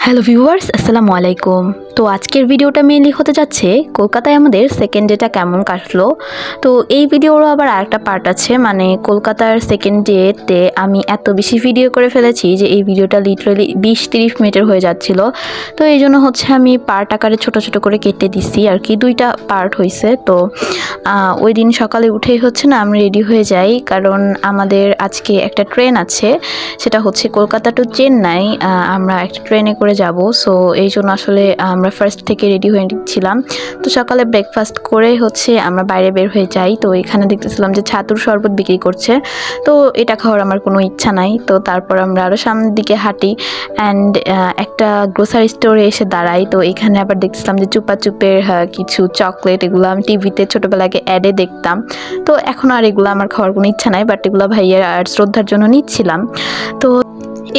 Hello viewers, আসসালামু আলাইকুম। তো আজকের ভিডিওটা মেইনলি হতে যাচ্ছে কলকাতায় আমাদের সেকেন্ড ডেটা কেমন কাটলো। তো এই ভিডিওরও আবার আরেকটা পার্ট আছে, মানে কলকাতার সেকেন্ড ডেতে আমি এত বেশি ভিডিও করে ফেলেছি যে এই ভিডিওটা লিটারালি 20-30 মিনিটের হয়ে যাচ্ছিল। তো এই জন্য হচ্ছে আমি পার্ট আকারে ছোট ছোট করে কেটে দিছি আর কি, দুইটা পার্ট হয়েছে। তো ওই দিন সকালে উঠেই হচ্ছে না আমি রেডি হয়ে যাই, কারণ আমাদের আজকে একটা ট্রেন আছে, সেটা হচ্ছে কলকাতা টু চেন্নাই। আমরা একটা ট্রেনে করে যাব, সো এই জন্য আসলে আমরা ফার্স্ট থেকে রেডি হয়ে নিচ্ছিলাম। তো সকালে ব্রেকফাস্ট করে হচ্ছে আমরা বাইরে বের হয়ে যাই। তো এখানে দেখতেছিলাম যে ছাতুর শরবত বিক্রি করছে, তো এটা খাওয়ার আমার কোনো ইচ্ছা নাই। তো তারপর আমরা আরও সামনের দিকে হাঁটি অ্যান্ড একটা গ্রোসারি স্টোরে এসে দাঁড়াই। তো এখানে আবার দেখছিলাম যে চুপা চুপের কিছু চকলেট, এগুলো আমি টিভিতে ছোটোবেলায় অ্যাডে দেখতাম। তো এখন আর এগুলো আমার খাওয়ার কোনো ইচ্ছা নাই, বাট এগুলো ভাইয়ের আর শ্রদ্ধার জন্য নিচ্ছিলাম। তো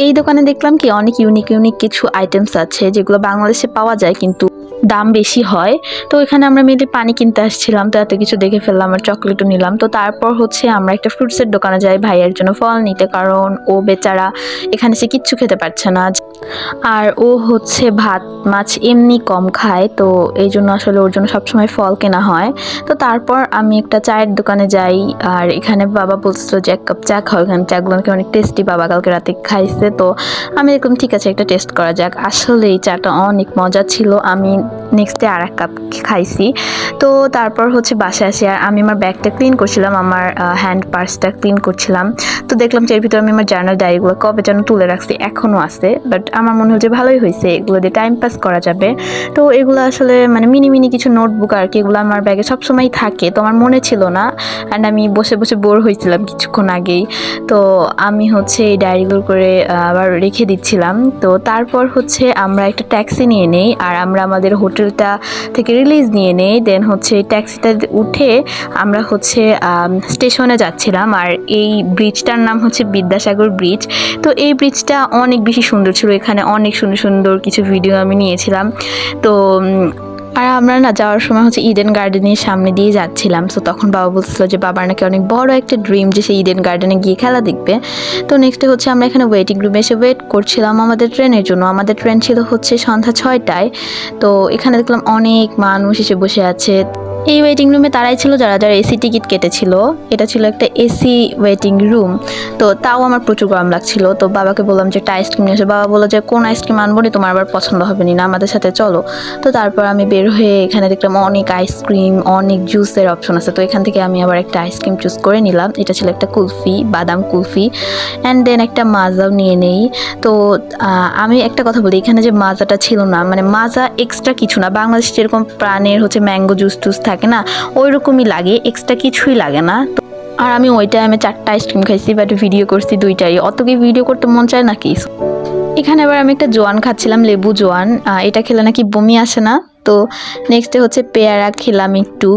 এই দোকানে দেখলাম কি অনেক ইউনিক কিছু আইটেমস আছে যেগুলো বাংলাদেশে পাওয়া যায় কিন্তু দাম বেশি হয়। তো এখানে আমরা মেয়েদের পানি কিনতে আসছিলাম, তো এত কিছু দেখে ফেললাম আর চকলেটও নিলাম। তো তারপর হচ্ছে আমরা একটা ফ্রুটসের দোকানে যাই ভাইয়ের জন্য ফল নিতে, কারণ ও বেচারা এখানে সে কিচ্ছু খেতে পারছে না আর ও হচ্ছে ভাত মাছ এমনি কম খায়। তো এই জন্য আসলে ওর জন্য সবসময় ফল কেনা হয়। তো তারপর আমি একটা চায়ের দোকানে যাই, আর এখানে বাবা বলছিল যে এক কাপ চা খাও, এখানে চাগুলো নাকি অনেক টেস্টি, বাবা কালকে রাতে খাইছে। তো আমি দেখলাম ঠিক আছে একটা টেস্ট করা যাক। আসলে এই চাটা অনেক মজা ছিল, আমি নেক্সট ডে আর এক কাপ খাইছি। তো তারপর হচ্ছে বাসায় আসি আর আমি আমার ব্যাগটা ক্লিন করছিলাম, আমার হ্যান্ড পার্সটা ক্লিন করছিলাম। তো দেখলাম যে এর ভিতরে আমি আমার জার্নাল ডায়েরিগুলো কবে যেন তুলে রাখছি, এখনও আছে, বাট আমার মনে হচ্ছে ভালোই হয়েছে, এগুলো দিয়ে টাইম পাস করা যাবে। তো এগুলো আসলে মানে মিনি কিছু নোটবুক আর কি, এগুলো আমার ব্যাগে সবসময় থাকে, তো আমার মনে ছিল না অ্যান্ড আমি বসে বোর হয়েছিলাম কিছুক্ষণ আগেই। তো আমি হচ্ছে এই ডায়েরিগুলো করে আবার রেখে দিচ্ছিলাম। তো তারপর হচ্ছে আমরা একটা ট্যাক্সি নিয়ে নেই আর আমরা আমাদের হোটেলটা থেকে রিলিজ নিয়ে নেই। দেন হচ্ছে ট্যাক্সিটা উঠে আমরা হচ্ছে স্টেশনে যাচ্ছিলাম, আর এই ব্রিজটার নাম হচ্ছে বিদ্যাসাগর ব্রিজ। তো এই ব্রিজটা অনেক বেশি সুন্দর ছিল, এখানে অনেক সুন্দর কিছু ভিডিও আমি নিয়েছিলাম। তো আর আমরা না যাওয়ার সময় হচ্ছে ইডেন গার্ডেনের সামনে দিয়ে যাচ্ছিলাম। সো তখন বাবা বলছিল যে বাবার নাকি অনেক বড় একটা ড্রিম যে সে ইডেন গার্ডেনে গিয়ে খেলা দেখবে। তো নেক্সটে হচ্ছে আমরা এখানে ওয়েটিং রুমে এসে ওয়েট করছিলাম আমাদের ট্রেনের জন্য। আমাদের ট্রেন ছিল হচ্ছে সন্ধ্যা 6টায়। তো এখানে দেখলাম অনেক মানুষ এসে বসে আছে। এই ওয়েটিং রুমে তারাই ছিল যারা এসি টিকিট কেটেছিল। এটা ছিল একটা এসি ওয়েটিং রুম। তো তাও আমার প্রচুর গরম লাগছিল। তো বাবাকে বললাম যে একটা আইসক্রিম নিয়ে আসো। বাবা বললো যে কোন আইসক্রিম আনবো নি, তোমার আবার পছন্দ হবে না, আমাদের সাথে চলো। তো তারপর আমি বের হয়ে এখানে দেখলাম অনেক আইসক্রিম, অনেক জুসের অপশন আছে। তো এখান থেকে আমি আবার একটা আইসক্রিম চুজ করে নিলাম। এটা ছিল একটা কুলফি, বাদাম কুলফি, অ্যান্ড দেন একটা মাজাও নিয়ে নেই। তো আমি একটা কথা বলি, এখানে যে মাজাটা ছিল না, মানে মাজা এক্সট্রা কিছু না, বাংলাদেশে যেরকম প্রাণের হচ্ছে ম্যাঙ্গো জুস টুস থাকে না, ওই রকমই লাগে, এক্সট্রা কিছুই লাগে না। তো আর আমি ওই টাইমে 4টা আইসক্রিম খাইছি, বাট ভিডিও করছি 2টাই, অত কি ভিডিও করতে মন চায় নাকি। এখানে আবার আমি একটা জোয়ান খাচ্ছিলাম, লেবু জোয়ান, এটা খেলে নাকি বমি আসে না। তো নেক্সটে হচ্ছে পেয়ারা খেলাম একটু,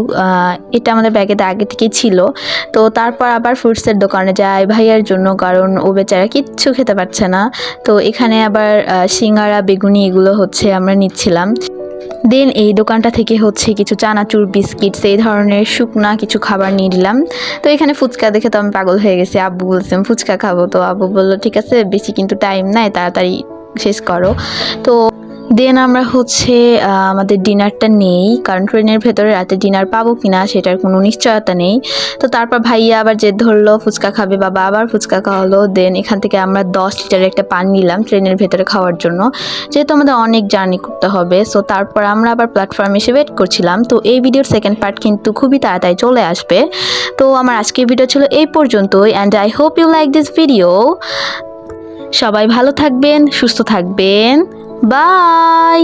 এটা আমাদের ব্যাগে আগে থেকেই ছিল। তো তারপর আবার ফ্রুটসের দোকানে যাই ভাইয়ার জন্য, কারণ ও বেচারা কিচ্ছু খেতে পারছে না। তো এখানে আবার সিঙ্গারা, বেগুনি এগুলো হচ্ছে আমরা নিচ্ছিলাম। দেন এই দোকানটা থেকে হচ্ছে কিছু চানাচুর, বিস্কিটস, এই ধরনের শুকনা কিছু খাবার নিয়ে নিলাম। তো এখানে ফুচকা দেখে তো আমি পাগল হয়ে গেছি, আব্বু বলছেন ফুচকা খাবো। তো আব্বু বললো ঠিক আছে, বেশি কিন্তু টাইম নাই, তাড়াতাড়ি শেষ করো। তো দেন আমরা হচ্ছে আমাদের ডিনারটা নেই, কারণ ট্রেনের ভেতরে রাতে ডিনার পাবো কিনা সেটার কোনো নিশ্চয়তা নেই। তো তারপর ভাইয়া আবার জেদ ধরলো ফুচকা খাবে, বাবা আবার ফুচকা খাওয়ালো। দেন এখান থেকে আমরা 10 লিটারের একটা পানি নিলাম ট্রেনের ভেতরে খাওয়ার জন্য, যেহেতু আমাদের অনেক জার্নি করতে হবে। সো তারপর আমরা আবার প্ল্যাটফর্মে এসে ওয়েট করছিলাম। তো এই ভিডিওর সেকেন্ড পার্ট কিন্তু খুবই তাড়াতাড়ি চলে আসবে। তো আমার আজকের ভিডিও ছিল এই পর্যন্তই, and I hope you like this video. সবাই ভালো থাকবেন, সুস্থ থাকবেন, বাই।